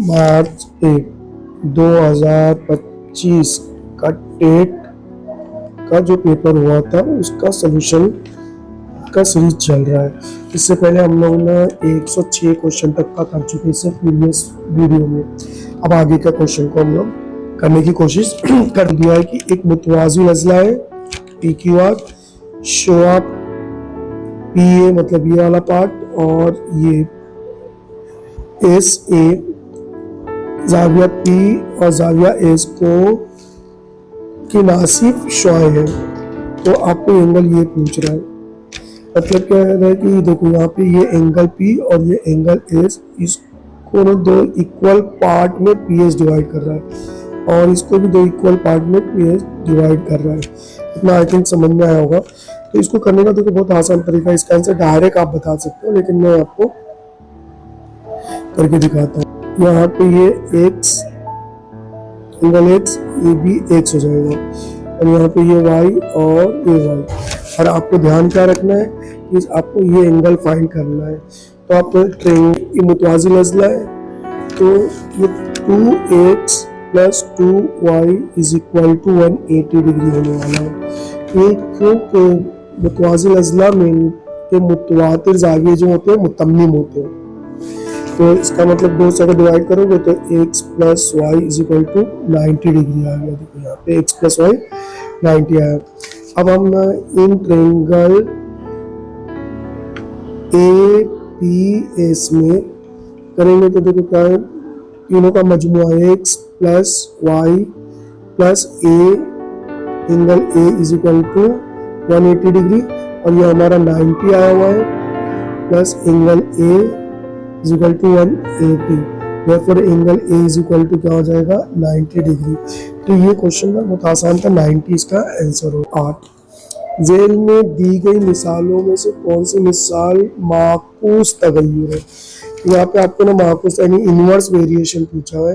मार्च 2025 का टेट का जो पेपर हुआ था उसका सलूशन का सीरीज चल रहा है। इससे पहले हम लोगों ने 106 क्वेश्चन तक का कर चुके हैं प्रीवियस वीडियो में। अब आगे का क्वेश्चन को हम लोग करने की कोशिश कर दिया है कि एक मुतवाज़ी नज़ला है PQR, शो अप PA मतलब ये वाला पार्ट, और ये SA जाविया P और जाविया S को कि नासिफ शॉय है। तो आपको एंगल ये पूछ रहा है, मतलब क्या है कि देखो यहाँ पे ये एंगल P और ये एंगल S, इसको ना दो इक्वल पार्ट में PS डिवाइड कर रहा है और इसको भी दो इक्वल पार्ट में PS डिवाइड कर रहा है। इतना आई थिंक समझ में आया होगा। तो इसको करने का देखो बहुत आसान तरीका है, इसका आंसर डायरेक्ट आप बता सकते हो, लेकिन मैं आपको करके दिखाता हूँ। यहाँ पे ये X एंगल X, ये भी X हो जाएगा, और यहाँ पे ये Y और ये Y। और आपको ध्यान क्या रखना है कि आपको ये एंगल फाइंड करना है। तो आप ये मुतवाज़ी नज़ला है, तो ये 2X plus 2Y is equal to 180 degree होने वाला है। ये क्योंकि मुतवाज़ी नज़ला में के मुतवातिर ज़ाविये जो होते हैं मुतम्मिम होते हैं, तो इसका मतलब दो से अगर डिवाइड करोगे तो x plus Y is equal to 90 degree आ गया। देखो यहाँ पे x प्लस वाई 90 आया। अब हम इन ट्रायंगल APS में करेंगे तो देखो क्या है, तीनों का मजमुआ x plus Y plus A angle A is equal to 180 degree, और ये हमारा 90 आया हुआ है, plus angle A is equal to 180, therefore angle A is equal to क्या हो जाएगा 90 डिग्री। तो ये क्वेश्चन ना बहुत आसान था, 90 इसका आंसर हो। 8 जेल में दी गई मिसालों में से कौन सी मिसाल माकूस तगय्युर है। यहाँ पे आपको ना माकूस यानी इनवर्स वेरिएशन पूछा है।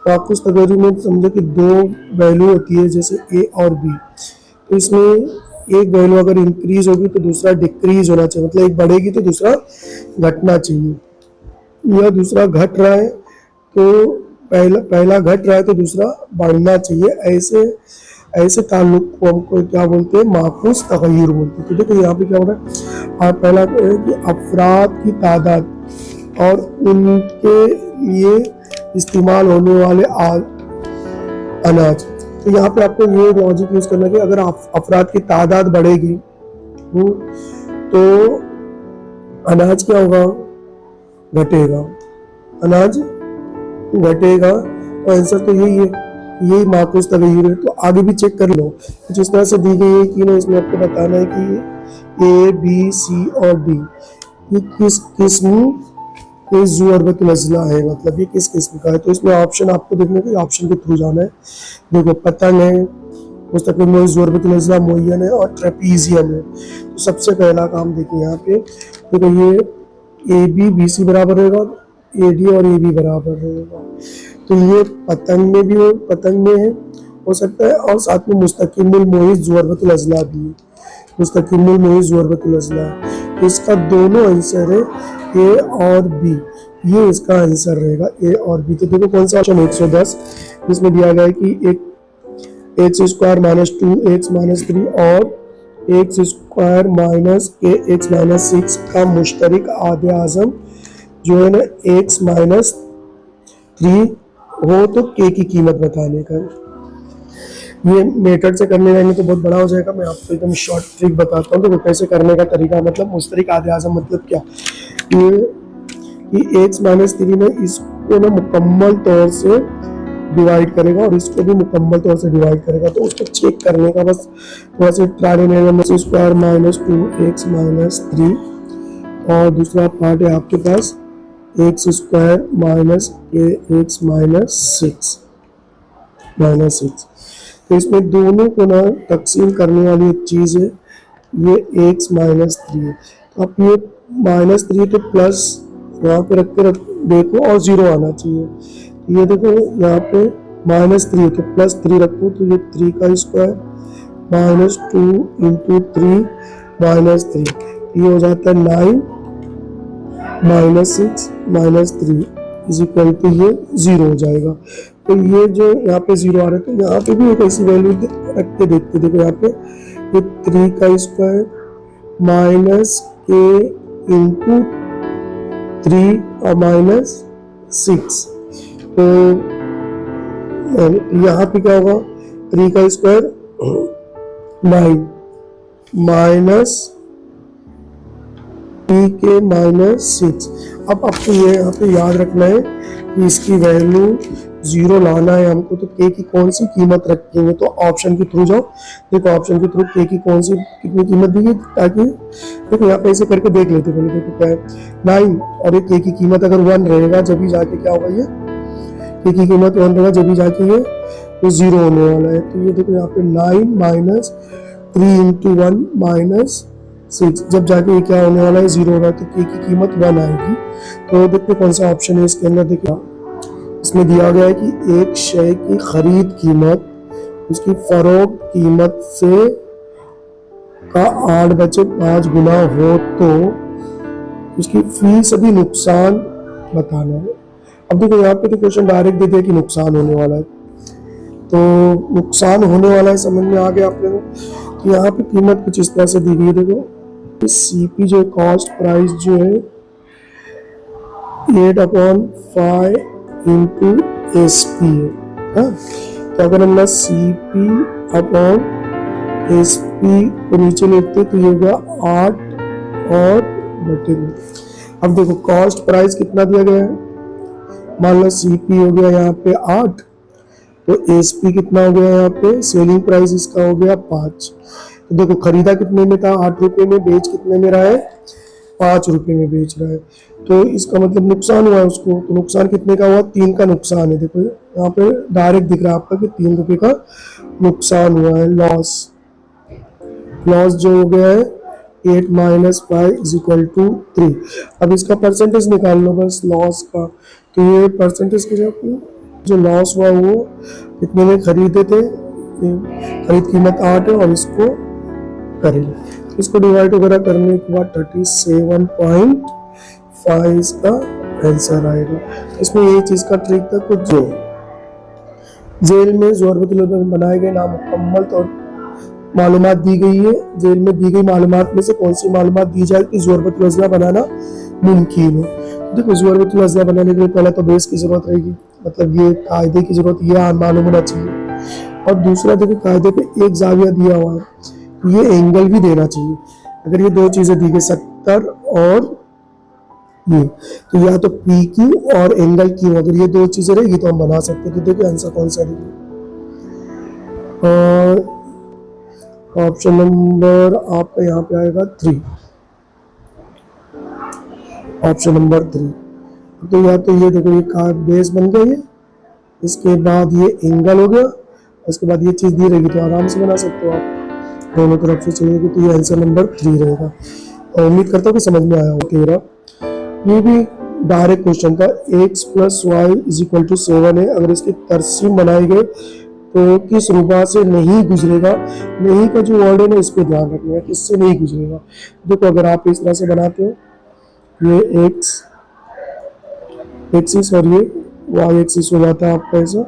माकूस तगय्युर में समझो कि दो वैल्यू होती है जैसे A और B, तो इसमें एक वैल्यू अगर इंक्रीज होगी तो दूसरा डिक्रीज होना चाहिए, मतलब एक बढ़ेगी तो दूसरा घटना चाहिए, या दूसरा घट रहा है तो पहला घट रहा है तो दूसरा बढ़ना चाहिए। ऐसे ताल्लुक को हमको क्या बोलते हैं, माकूस तगय्युर बोलते हैं। तो देखो यहाँ पे क्या हो रहा है, आप पहला कि अफराद की तादाद और उनके लिए इस्तेमाल होने वाले अनाज। तो यहाँ पे आपको ये लॉजिक यूज करना है कि अगर अफराद की तादाद बढ़ेगी तो अनाज क्या होगा, घटेगा, अनाज घटेगा। तो आंसर तो यही है, यही माकूस तगय्युर है। तो आगे भी चेक कर लो, जिस तरह से दी गई है कि ना इसमें आपको बताना है कि A, B, C और D ये किस किस्म के ज़ुअरबत नज़ला है, मतलब ये किस किस्म का है। तो इसमें ऑप्शन आपको देखने के ऑप्शन के थ्रू जाना है। देखो पतंग है, मुस्तकिल मोई ज़ुअरबत नज़ला मुअय्यन है, और ट्रेपीजियम है। तो सबसे पहला काम देखिए यहाँ पे, देखो ये AB BC बराबर रहेगा, AD और AB बराबर रहेगा। तो ये पतंग में भी पतंग में है हो सकता है, और साथ में मुस्तकिल मोई ज़ुअरबत नज़ला भी है, मुस्तकिल मोई ज़ुअरबत नज़ला। इसका दोनों आंसर है A और B, ये इसका आंसर रहेगा A और B। तो देखो कौन सा ऑप्शन 110, जिसमें दिया गया है कि एक x square minus 2x minus 3 और x square minus ax minus 6 का मुश्तरक आधे आज़म जो है ना x माइनस 3 हो तो k की कीमत बताने का। ये मेथड से करने जाएंगे तो बहुत बड़ा हो जाएगा, मैं आपको एकदम शॉर्ट ट्रिक बताता हूँ। तो कैसे करने का तरीका, मतलब मुश्तरक आधे आज़म मतलब क्या, ये x माइनस 3 में इसको ना मुकम्मल तौर से डिवाइड करेगा और इसको भी मुकम्मल तौर से डिवाइड करेगा। तो उसको चेक करने का बस थोड़ा सा ट्राई लेना, स्क्वायर माइनस 2x माइनस 3, और दूसरा पार्ट है आपके पास x square minus ax minus 6। तो इसमें दोनों को ना तकसीम करने वाली एक चीज़ है, ये x माइनस 3 है। तो आप ये माइनस 3 तो प्लस यहाँ पे रख के देखो और 0 आना चाहिए। ये देखो यहाँ पे माइनस 3 तो प्लस 3 रखो, तो ये 3 का स्क्वायर माइनस 2 इंटू 3 माइनस 3, ये हो जाता है 9 minus 6 minus 3 is equal to ये 0 हो जाएगा। तो ये जो यहाँ पे 0 आ रहा है तो यहाँ पे भी एक ऐसी वैल्यू रख के देखते, देखो यहाँ पे ये 3 का स्क्वायर माइनस के इंटू 3 और माइनस 6, तो यहाँ पे क्या होगा 3 का स्क्वायर 9 माइनस p के माइनस 6। अब आपको ये यहाँ पे याद रखना है कि इसकी वैल्यू 0 लाना है हमको, तो k की कौन सी कीमत रखेंगे, तो ऑप्शन के थ्रू जाओ। देखो ऑप्शन के थ्रू k की कौन सी कितनी कीमत दी है, ताकि देखो यहाँ पे ऐसे करके देख लेते पहले। देखो क्या है 9 और ये k की कीमत अगर 1 रहेगा जब भी जाके क्या होगा, ये k की कीमत 1 रहेगा जब भी जाके ये तो 0 होने वाला है। तो ये देखो यहाँ पे 9 माइनस 3 इंटू 1 माइनस 6, जब जाके ये क्या होने वाला है 0 हो रहा है, तो k की कीमत 1 आएगी। तो देखते कौन सा ऑप्शन है इसके अंदर। देखिए इसमें दिया गया है कि एक शेयर की खरीद कीमत उसकी फरोख्त कीमत से का 8/5 गुना हो तो उसकी फीसदी नुकसान बताना है। अब देखो यहाँ पे तो क्वेश्चन डायरेक्ट दे दिया कि नुकसान होने वाला है, तो नुकसान होने वाला है समझ में आ गया आप लोगों को। तो यहाँ पे कीमत कुछ इस तरह से दी गई है। देखो सीपी जो कॉस्ट प्राइस जो है 8/5 इंटू एसपी है। तो अगर हम ना सीपी अपॉन एसपी को नीचे लिखते तो ये होगा 8 और बटे 2। अब देखो कॉस्ट प्राइस कितना दिया गया है, मान लो सीपी हो गया यहाँ पे 8, तो एसपी कितना हो गया यहाँ पे, सेलिंग प्राइस इसका हो गया 5। तो देखो खरीदा कितने में था 8 रुपए में, बेच कितने में रहा है 5 रुपए में बेच रहा है, तो इसका मतलब नुकसान हुआ है उसको। तो नुकसान कितने का हुआ, 3 का नुकसान है। देखो यहाँ पे डायरेक्ट दिख रहा है आपका कि 3 रुपए का नुकसान हुआ है। लॉस जो हो गया है 8 माइनस 5 इज इक्वल टू 3। अब इसका परसेंटेज निकाल लो बस लॉस का। तो ये परसेंटेज के जो लॉस हुआ वो कितने में खरीदे थे, खरीद कीमत 8 है और इसको करेंगे, इसको डिवाइड वगैरह करने के बाद 37.5 इसका आंसर आएगा। इसमें ये चीज का ट्रिक था कुछ जो जेल में ज़रूरत बनाए गए नामुकम्मल तौर मालूमात दी गई है, जेल में दी गई मालूमात में से कौन सी मालूमात दी जाए कि ज़रूरत अज़ला बनाना मुमकिन है। देखो ज़रूरत अज़ला बनाने के लिए पहला तो बेस की जरूरत रहेगी, मतलब ये कायदे की जरूरत ये मालूम होना चाहिए। और दूसरा देखो कायदे पे एक जाविया दिया हुआ है, ये एंगल भी देना चाहिए। अगर ये दो चीजें दी गई 70 और ये, तो या तो पी क्यू और एंगल क्यू, अगर ये दो चीजें रहेगी तो हम बना सकते हैं। तो देखिए आंसर कौन सा देंगे, ऑप्शन नंबर आपका यहाँ पे आएगा 3, ऑप्शन नंबर 3। तो या तो ये देखो ये का बेस बन गया ये, इसके बाद ये एंगल हो गया, उसके बाद ये चीज दी रहेगी तो आराम से बना सकते हो आप, दोनों तरफ से चलेगी। तो ये आंसर नंबर 3 रहेगा। और उम्मीद करता हूँ कि समझ में आया हो। 13 ये भी डायरेक्ट क्वेश्चन था, x + y = 7 है। अगर इसकी तरसीम बनाई गई तो किस रुबा से नहीं गुजरेगा, नहीं का जो वर्ड है ना इस पे ध्यान रखना है, किससे नहीं गुजरेगा। देखो अगर आप इस तरह से बनाते हो, ये x एक्सिस और ये y एक्सिस हो जाता है आपका ऐसा,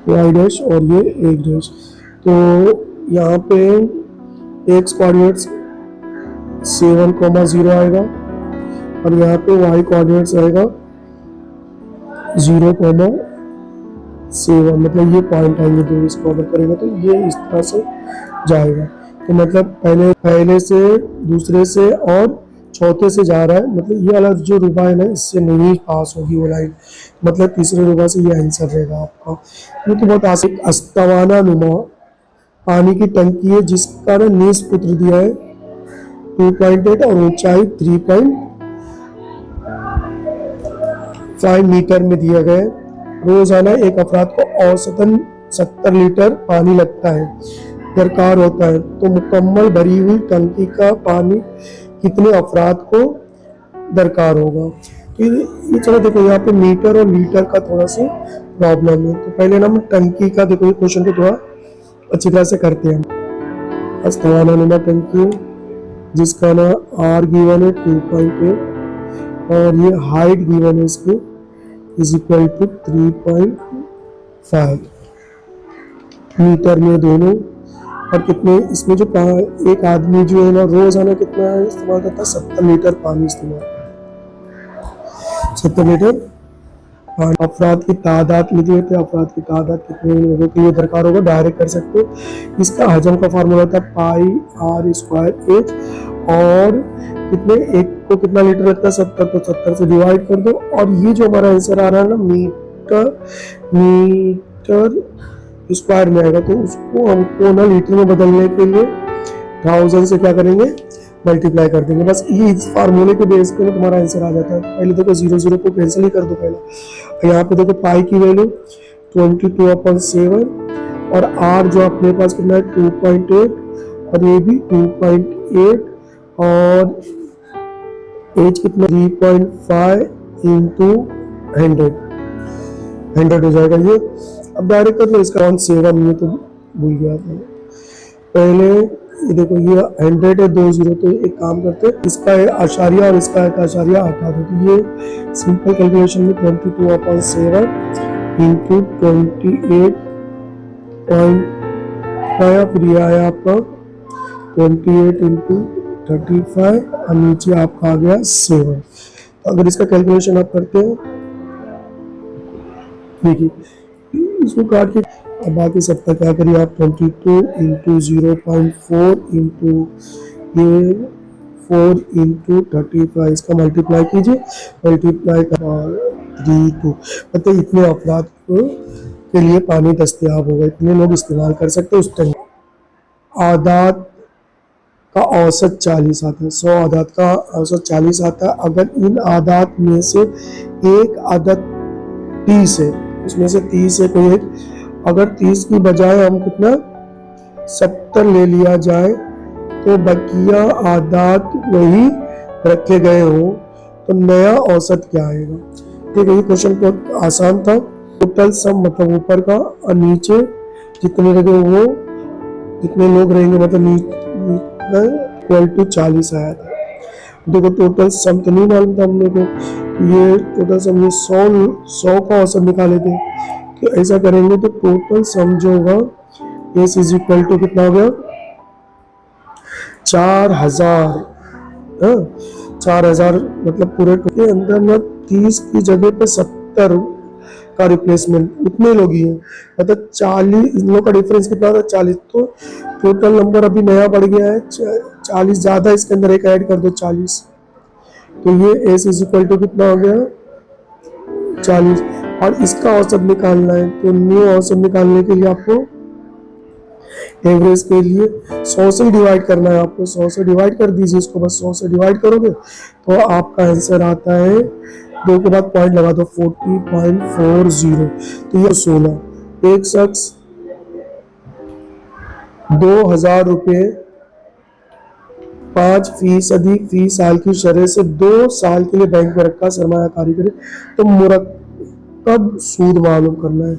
y डैश और ये एक डैश। तो यहाँ पे x कोऑर्डिनेट्स 7,0 आएगा और यहाँ पे y कोऑर्डिनेट्स आएगा 0,7, मतलब ये पॉइंट आएंगे दो, इसको अगर करेगा तो ये इस तरह से जाएगा। तो मतलब पहले से दूसरे से और चौथे से जा रहा है, मतलब ये वाला जो रुबा है ना इससे नहीं पास होगी वो लाइन, मतलब तीसरे रुबा से ये आंसर रहेगा आपका। ये तो बहुत आसान, अस्तवाना नुमा पानी की टंकी है जिसका ना निस्फ पुत्र दिया है 2.8 और ऊंचाई 3.5 मीटर में दिया गया है। रोजाना एक अफराद को औसतन 70 लीटर पानी लगता है, दरकार होता है, तो मुकम्मल भरी हुई टंकी का पानी कितने अफराद को दरकार होगा। तो ये चलो देखो यहाँ पे मीटर और लीटर का थोड़ा सा प्रॉब्लम है। तो पहले ना हम टंकी का देखो ये क्वेश्चन को थोड़ा अच्छी तरह से करते हैं। अस्तवाना नुमा टंकी जिसका ना R गिवन है 2.8 और ये हाइट गिवन है इसकी इज इक्वल टू 3.5 मीटर में दोनों। और कितने इसमें जो एक आदमी जो है ना रोजाना कितना इस्तेमाल करता है, 70 लीटर पानी इस्तेमाल, 70 लीटर पानी। अफराद की तादाद लिखी होती है, अफराद की तादाद कितने लोगों के लिए दरकार होगा डायरेक्ट कर सकते हो। इसका हजम का फार्मूला था पाई आर स्क्वायर एच, और कितने एक को कितना लीटर लगता है 70, तो 70 से डिवाइड कर दो। और ये जो हमारा आंसर आ रहा है ना मीटर स्क्वायर में आएगा, तो उसको हमको ना लीटर में बदलने के लिए 1000 से क्या करेंगे, मल्टीप्लाई कर देंगे। बस ये इस फार्मूले के बेस पे तुम्हारा आंसर आ जाता है। पहले देखो 0 को कैंसिल ही कर दो पहले। यहाँ पे देखो पाई की वैल्यू 22/7 और आर जो अपने पास कितना है 2.8 और ये भी 2.8 और एच कितना 3.5 इंटू 100 हो जाएगा ये। अब डायरेक्ट कर लो इसका 7 ये तो भूल गया था पहले। ये देखो ये 100 है 20, तो एक काम करते हैं इसका आशारिया और इसका एक आशारिया हटा दो, तो ये सिंपल कैलकुलेशन में 22/7 इंटू 28.5, फिर ये आया आपका 28 इंटू 35 और नीचे आपका आ गया 7। अगर इसका कैलकुलेशन आप करते हैं, देखिए इसको काट के अब बाकी सबका क्या करिए आप 22 इंटू 0.4 इंटू ये 4 इंटू 35 इसका मल्टीप्लाई कीजिए, मल्टीप्लाई कर 32, मतलब इतने अफराद के लिए पानी दस्तयाब होगा, इतने लोग इस्तेमाल कर सकते हैं उस टाइम। आदात का औसत 40 आता है, 100 आदात का औसत 40 आता है। अगर इन आदात में से एक आदत 30 है, उसमें से 30 है कोई एक, अगर 30 की बजाय हम कितना 70 ले लिया जाए तो बकिया आदात वही रखे गए हो, तो नया औसत क्या आएगा। ठीक है, ये क्वेश्चन बहुत आसान था। टोटल सम मतलब ऊपर का और नीचे जितने लगे वो जितने लोग रहेंगे मतलब इक्वल टू 40 आया था। देखो टोटल सम तो नहीं मालूम था हम लोग को, ये टोटल सम ये 100 का औसत निकाले थे। तो ऐसा करेंगे तो टोटल सम जो होगा एस इज इक्वल टू कितना हो गया 4000। 4000 मतलब पूरे के अंदर में 30 की जगह पे 70 का रिप्लेसमेंट, उतने लोग ही हैं, मतलब 40 इन लोग का डिफरेंस कितना था 40, तो टोटल नंबर अभी नया बढ़ गया है 40 ज्यादा, इसके अंदर एक ऐड कर दो 40, तो ये एस इज इक्वल टू कितना हो गया 40। और इसका औसत निकालना है, तो न्यू औसत निकालने के लिए आपको एवरेज के लिए 100 से डिवाइड करना है, आपको 100 से डिवाइड कर दीजिए इसको, बस 100 से डिवाइड करोगे तो आपका आंसर आता है 2 के बाद पॉइंट लगा दो 40.40। तो ये 16, एक शख्स 2000 रुपये 5% फी साल की शरह से 2 साल के लिए बैंक में रखा सरमायाकारी करे तो मुरक्कब सूद मालूम करना है।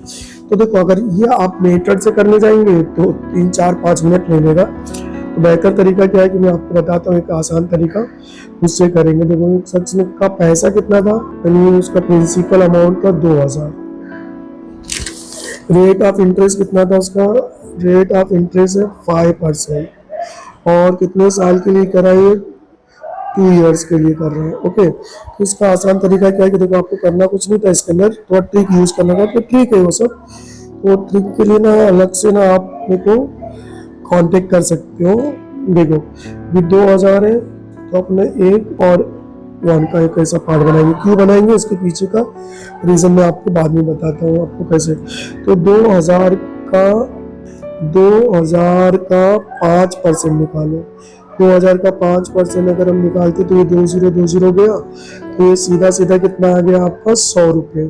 तो देखो अगर ये आप मेथड से करने जाएंगे तो 3-4-5 मिनट ले लेगा, तो बेहतर तरीका क्या है कि मैं आपको बताता हूँ एक आसान तरीका, उससे करेंगे। देखो एक शख्स का पैसा कितना था, यानी उसका प्रिंसिपल अमाउंट था 2000, रेट ऑफ इंटरेस्ट कितना था, उसका रेट ऑफ इंटरेस्ट है 5%, और कितने साल के लिए करा है 2 इयर्स के लिए कर रहे हैं। ओके, तो इसका आसान तरीका क्या है कि देखो आपको करना कुछ नहीं था, इसके अंदर थोड़ा ट्रिक यूज करना था, तो ट्रिक है वो सब, तो ट्रिक के लिए ना अलग से ना आप मेरे को कांटेक्ट कर सकते हो। देखो भी 2000 है तो अपने 1 और 1 का एक ऐसा पार्ट बनाएंगे, क्यों बनाएंगे इसके पीछे का रीजन मैं आपको बाद में बताता हूँ आपको कैसे। तो 2000 का 5% निकालो, 2000 का 5% अगर हम निकालते तो ये 20 गया, तो ये सीधा सीधा कितना आ गया आपका 100 रुपये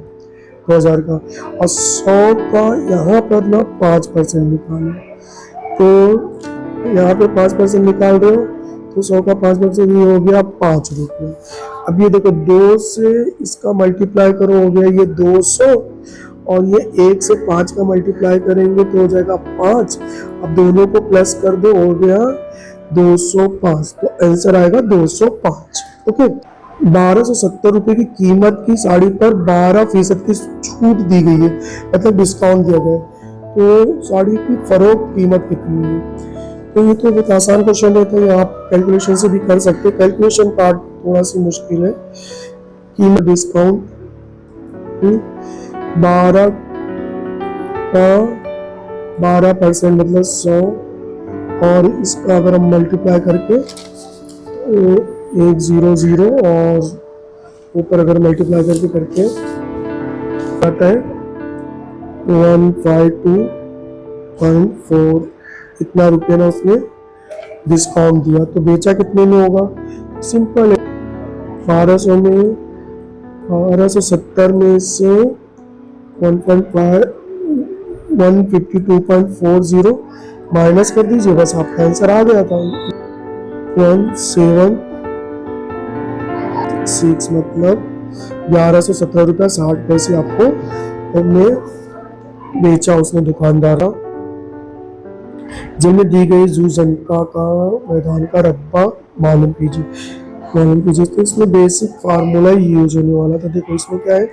2000 का, और 100 का यहाँ पर ना 5% निकालो, तो यहाँ पे 5% निकाल रहे हो तो 100 का 5% ये हो गया 5 रुपये। अब ये देखो 2 से इसका मल्टीप्लाई करो हो गया ये 200, और ये 1 से 5 का मल्टीप्लाई करेंगे तो हो जाएगा 5, अब दोनों को प्लस कर दो हो गया 205, तो आंसर आएगा 205। ओके, ₹1270 की कीमत की साड़ी पर 12% की छूट दी गई है, मतलब डिस्काउंट दिया गया है। तो साड़ी की फरोख्त कीमत कितनी है? तो ये तो बहुत आसान क्वेश्चन रहता है, आप कैलकुलेशन से भी कर सकते हैं। कैलकुलेशन पार्ट थोड़ा सी मुश्किल है। कीमत डिस्काउंट 12 का 12% मतलब 100, और इसका अगर हम मल्टीप्लाई करके 100 और ऊपर अगर मल्टीप्लाई करके आता है 152.4, इतना रुपये ना उसने डिस्काउंट दिया। तो बेचा कितने में होगा? सिंपल है, 1270 में से 152.40 माइनस कर दीजिए, बस आपका आंसर आ गया था। 176 मतलब 1117.60 आपको हमने बेचा उसने दुकानदार। जिनमें दी गई जूजनका का मैदान का रकबा मालूम कीजिए। तो इसमें बेसिक फार्मूला यूज होने वाला था। देखो इसमें क्या है,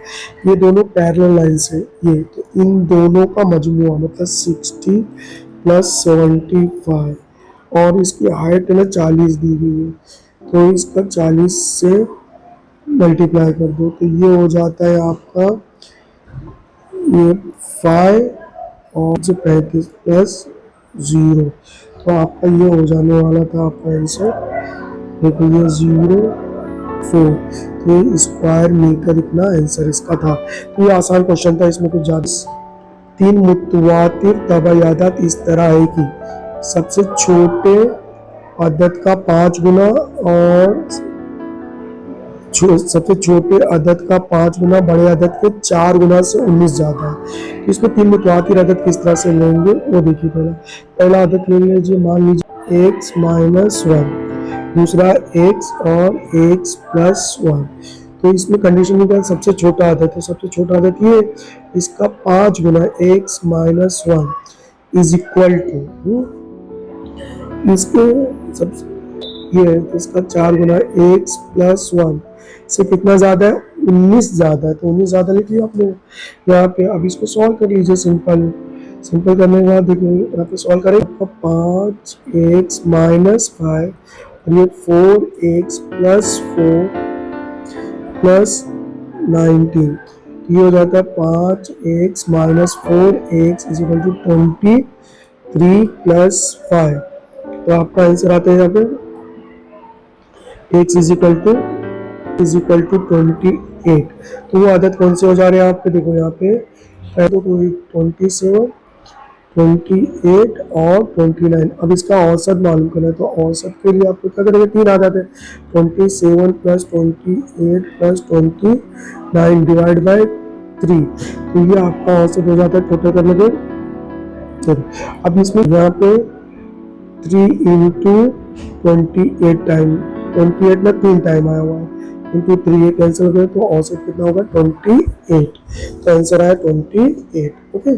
ये दोनों पैरेलल लाइंस है, ये तो इन दोनों का मजमुआ मतलब 60 + 75, और इसकी हाइट है ना 40 दी गई है, तो इसका 40 से मल्टीप्लाई कर दो, तो ये हो जाता है आपका ये 5 और 35 + 0, तो आपका ये हो जाने वाला था आपका आंसर। देखो ये 0.4, तो ये स्क्वायर मीटर इतना आंसर इसका था। तो ये आसान क्वेश्चन था, इसमें कुछ ज्यादा। 3 मुतवातिर तबायादात इस तरह है कि सबसे छोटे अदद का 5 गुना और सबसे छोटे अदद का 5 गुना बड़े अदद के 4 गुना से 19 ज्यादा है। इसमें 3 मुतवातिर अदद किस तरह से लेंगे वो देखिए। पहला अदद ले लीजिए, मान लीजिए x - 1, दूसरा x और x + 1। तो इसमें कंडीशन में क्या, सबसे छोटा अदद है, सबसे छोटा अदद ये, इसका 5 गुना x - 1 इज इक्वल टू इसके सब ये है, तो इसका 4 गुना x + 1 से कितना ज्यादा है, 19 ज्यादा है। तो 19 ज्यादा लिखिए आप लोग यहाँ पे। अब इसको सॉल्व कर लीजिए सिंपल करने के बाद देखिए यहाँ पे सॉल्व करें, आपका 5x - 5 और ये 4x + 4 + 19, ये हो जाता है 5x - 4x = 23 + 5। तो आपका आंसर आता है यहाँ पे x = 28। तो वो आदत कौन से हो जा रहे हैं आपके, देखो यहाँ पे 27, 28 और 29। अब इसका औसत मालूम करना है, तो औसत के लिए आपको क्या करेंगे, 3 आदत है, 27 + 28 + 29 डिवाइड बाय 3, तो ये आपका औसत हो जाता है टोटल करने पे। चलिए अब इसमें यहाँ पे 3 × 28 टाइम, 28 में 3 टाइम आया हुआ है, इंटू 3 ये कैंसिल हो गया, तो औसत कितना होगा 28। तो आंसर आया 28। ओके।